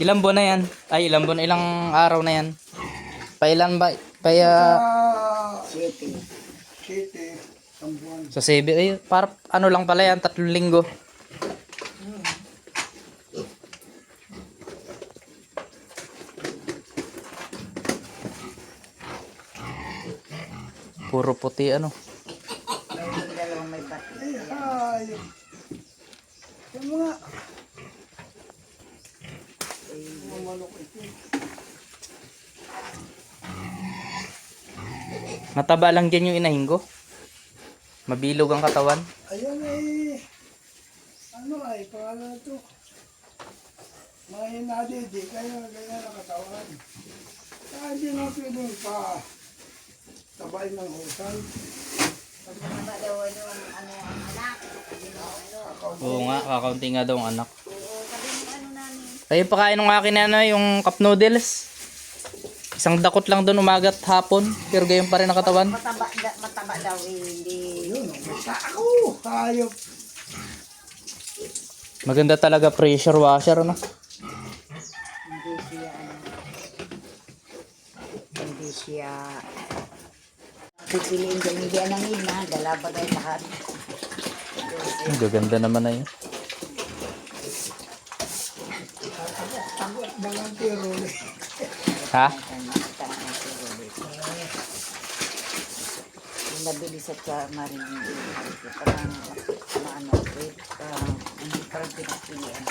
Ilang buwan na yan? Ay, ilang buwan, ilang araw na yan? Pailan ba? Kaya City. City. Ang buwan. sa Cebu, ay, para ano lang pala yan, 3 linggo. Puro puti ano. May dalawang may pati. Ay, hayop. Yung mga... Mga manok ito. Mataba lang dyan yung inahin ko. Mabilog ang katawan. Ayan ay... Ano ay, pangalan ito. Mga hinadidi, kaya ganyan ang katawan. Kaya hindi na pwedeng pa... Tabay ng husay. Pag mahaba daw ano, ang anak. Sabi mo ano. Oo nga, kakaunti nga daw ang anak. Oo, sabi mo ano namin. Tayo pakain ng akin na ano, yung cup noodles. Isang dakot lang doon umagat hapon. Pero gayon pa rin ang katawan. Mataba daw eh, hindi. Yun, basta ako. Hayop. Maganda talaga pressure washer ano. Hindi siya ano. Hindi siya. Pipiliin dyan, hindi anangin na. Dala ba tayo lahat? Ang gaganda naman na yun. Tagot ng tiro. Ha? Yung nabili sa Marin. Parang ano, hindi parang pinapilian.